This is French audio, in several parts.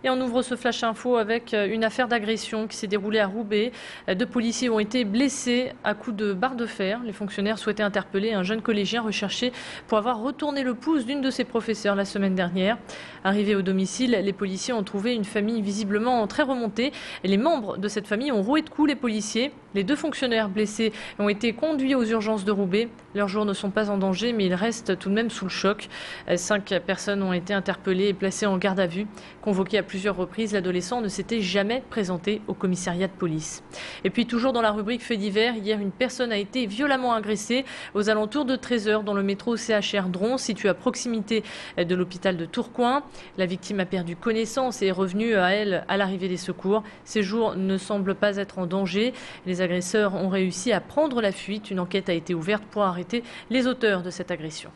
Et on ouvre ce flash info avec une affaire d'agression qui s'est déroulée à Roubaix. 2 policiers ont été blessés à coups de barre de fer. Les fonctionnaires souhaitaient interpeller un jeune collégien recherché pour avoir retourné le pouce d'une de ses professeurs la semaine dernière. Arrivés au domicile, les policiers ont trouvé une famille visiblement très remontée. Et les membres de cette famille ont roué de coups les policiers. Les 2 fonctionnaires blessés ont été conduits aux urgences de Roubaix. Leurs jours ne sont pas en danger, mais ils restent tout de même sous le choc. 5 personnes ont été interpellées et placées en garde à vue. Convoqué à plusieurs reprises, l'adolescent ne s'était jamais présenté au commissariat de police. Et puis toujours dans la rubrique faits divers, hier une personne a été violemment agressée aux alentours de 13 h dans le métro CHR Dron, situé à proximité de l'hôpital de Tourcoing. La victime a perdu connaissance et est revenue à elle à l'arrivée des secours. Ses jours ne semblent pas être en danger. Les agresseurs ont réussi à prendre la fuite. Une enquête a été ouverte pour arrêter les auteurs de cette agression.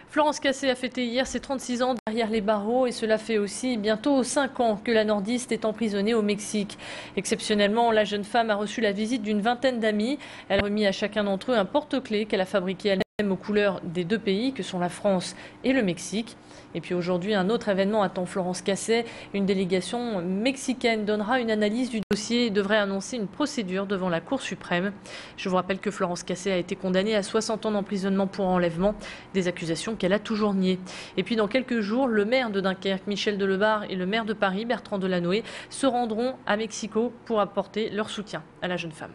Florence Cassé a fêté hier ses 36 ans derrière les barreaux et cela fait aussi bientôt 5 ans que la nordiste est emprisonnée au Mexique. Exceptionnellement, la jeune femme a reçu la visite d'une vingtaine d'amis. Elle a remis à chacun d'entre eux un porte-clés qu'elle a fabriqué elle-même aux couleurs des 2 pays que sont la France et le Mexique. Et puis aujourd'hui, un autre événement attend Florence Cassé. Une délégation mexicaine donnera une analyse du dossier et devrait annoncer une procédure devant la Cour suprême. Je vous rappelle que Florence Cassé a été condamnée à 60 ans d'emprisonnement pour enlèvement, des accusations qu'elle a toujours niées. Et puis dans quelques jours, le maire de Dunkerque, Michel Delebarre, et le maire de Paris, Bertrand Delanoë, se rendront à Mexico pour apporter leur soutien à la jeune femme.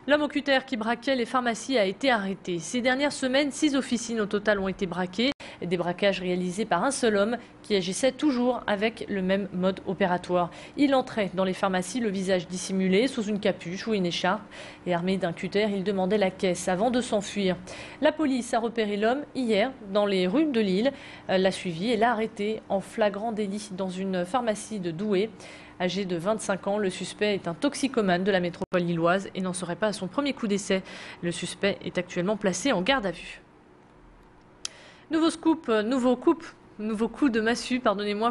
L'homme au cutter qui braquait les pharmacies a été arrêté. Ces dernières semaines, 6 officines au total ont été braquées. Des braquages réalisés par un seul homme qui agissait toujours avec le même mode opératoire. Il entrait dans les pharmacies le visage dissimulé sous une capuche ou une écharpe. Et armé d'un cutter, il demandait la caisse avant de s'enfuir. La police a repéré l'homme hier dans les rues de Lille, l'a suivi et l'a arrêté en flagrant délit dans une pharmacie de Douai. Âgé de 25 ans, le suspect est un toxicomane de la métropole lilloise et n'en serait pas à son premier coup d'essai. Le suspect est actuellement placé en garde à vue. Nouveau scoop, nouveau coup de massue,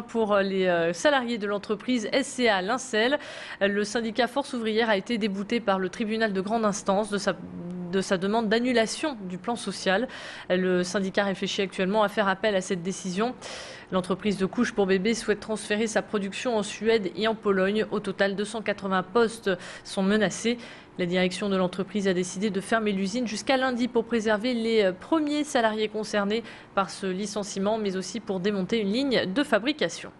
pour les salariés de l'entreprise SCA Lincel. Le syndicat Force ouvrière a été débouté par le tribunal de grande instance de sa demande d'annulation du plan social. Le syndicat réfléchit actuellement à faire appel à cette décision. L'entreprise de couches pour bébés souhaite transférer sa production en Suède et en Pologne. Au total, 280 postes sont menacés. La direction de l'entreprise a décidé de fermer l'usine jusqu'à lundi pour préserver les premiers salariés concernés par ce licenciement, mais aussi pour démonter une ligne de fabrication.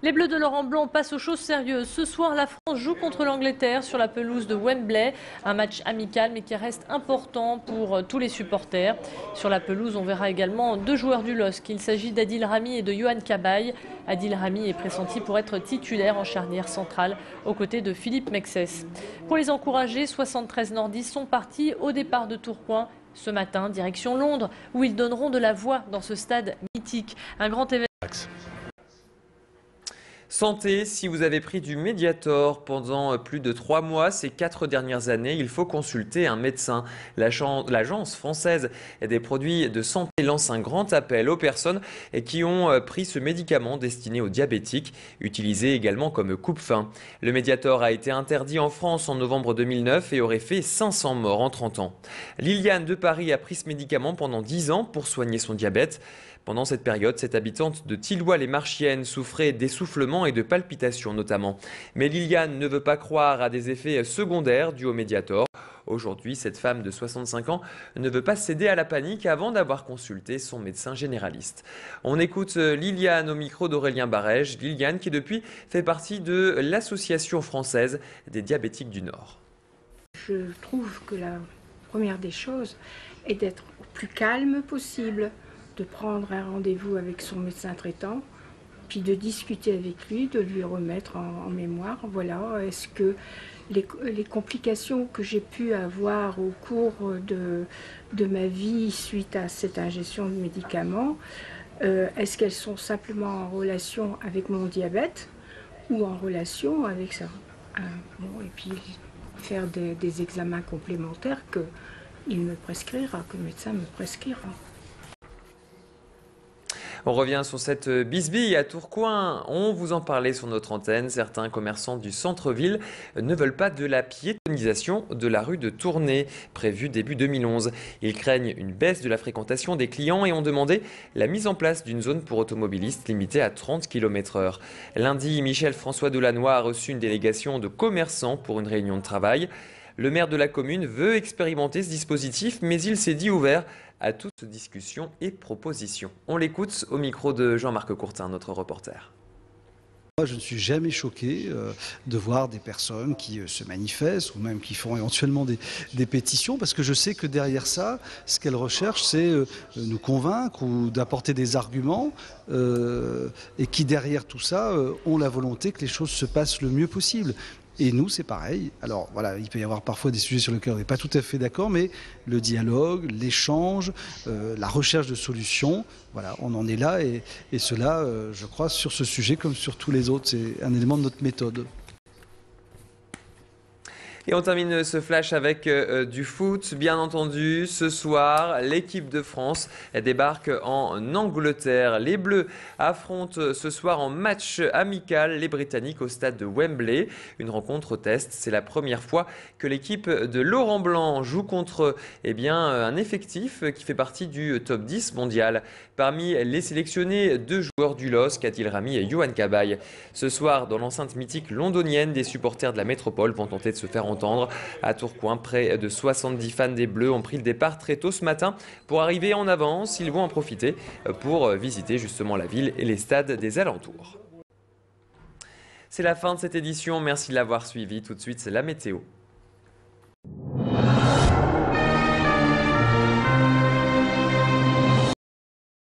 Les Bleus de Laurent Blanc passent aux choses sérieuses. Ce soir, la France joue contre l'Angleterre sur la pelouse de Wembley. Un match amical mais qui reste important pour tous les supporters. Sur la pelouse, on verra également 2 joueurs du LOSC. Il s'agit d'Adil Rami et de Yohan Cabaye. Adil Rami est pressenti pour être titulaire en charnière centrale aux côtés de Philippe Mexès. Pour les encourager, 73 nordistes sont partis au départ de Tourcoing. Ce matin, direction Londres, où ils donneront de la voix dans ce stade mythique. Un grand événement. Santé, si vous avez pris du Mediator pendant plus de 3 mois ces 4 dernières années, il faut consulter un médecin. L'Agence française des produits de santé lance un grand appel aux personnes qui ont pris ce médicament destiné aux diabétiques, utilisé également comme coupe-faim. Le Mediator a été interdit en France en novembre 2009 et aurait fait 500 morts en 30 ans. Liliane de Paris a pris ce médicament pendant 10 ans pour soigner son diabète. Pendant cette période, cette habitante de Tilloy-les-Marchiennes souffrait d'essoufflement et de palpitations notamment. Mais Liliane ne veut pas croire à des effets secondaires dus au Mediator. Aujourd'hui, cette femme de 65 ans ne veut pas céder à la panique avant d'avoir consulté son médecin généraliste. On écoute Liliane au micro d'Aurélien Barège. Liliane qui depuis fait partie de l'Association française des diabétiques du Nord. Je trouve que la première des choses est d'être au plus calme possible, de prendre un rendez-vous avec son médecin traitant, puis de discuter avec lui, de lui remettre en mémoire, voilà, est-ce que les complications que j'ai pu avoir au cours de ma vie suite à cette ingestion de médicaments, est-ce qu'elles sont simplement en relation avec mon diabète ou en relation avec ça, bon, et puis faire des examens complémentaires qu'il me prescrira, que le médecin me prescrira. On revient sur cette bisbille à Tourcoing. On vous en parlait sur notre antenne. Certains commerçants du centre-ville ne veulent pas de la piétonisation de la rue de Tournai, prévue début 2011. Ils craignent une baisse de la fréquentation des clients et ont demandé la mise en place d'une zone pour automobilistes limitée à 30 km/h. Lundi, Michel-François Delannoy a reçu une délégation de commerçants pour une réunion de travail. Le maire de la commune veut expérimenter ce dispositif, mais il s'est dit ouvert à toute discussion et proposition. On l'écoute au micro de Jean-Marc Courtin, notre reporter. Moi, je ne suis jamais choqué de voir des personnes qui se manifestent ou même qui font éventuellement des pétitions, parce que je sais que derrière ça, ce qu'elles recherchent, c'est nous convaincre ou d'apporter des arguments et qui derrière tout ça ont la volonté que les choses se passent le mieux possible. Et nous, c'est pareil. Alors voilà, il peut y avoir parfois des sujets sur lesquels on n'est pas tout à fait d'accord, mais le dialogue, l'échange, la recherche de solutions, voilà, on en est là. Et cela, je crois, sur ce sujet comme sur tous les autres, c'est un élément de notre méthode. Et on termine ce flash avec du foot. Bien entendu, ce soir, l'équipe de France débarque en Angleterre. Les Bleus affrontent ce soir en match amical les Britanniques au stade de Wembley. Une rencontre test. C'est la première fois que l'équipe de Laurent Blanc joue contre un effectif qui fait partie du top 10 mondial. Parmi les sélectionnés, 2 joueurs du LOSC, Adil Rami et Yohan Cabaye. Ce soir, dans l'enceinte mythique londonienne, des supporters de la métropole vont tenter de se faire entendre. À Tourcoing, près de 70 fans des Bleus ont pris le départ très tôt ce matin pour arriver en avance. Ils vont en profiter pour visiter justement la ville et les stades des alentours. C'est la fin de cette édition. Merci de l'avoir suivi. Tout de suite, c'est la météo.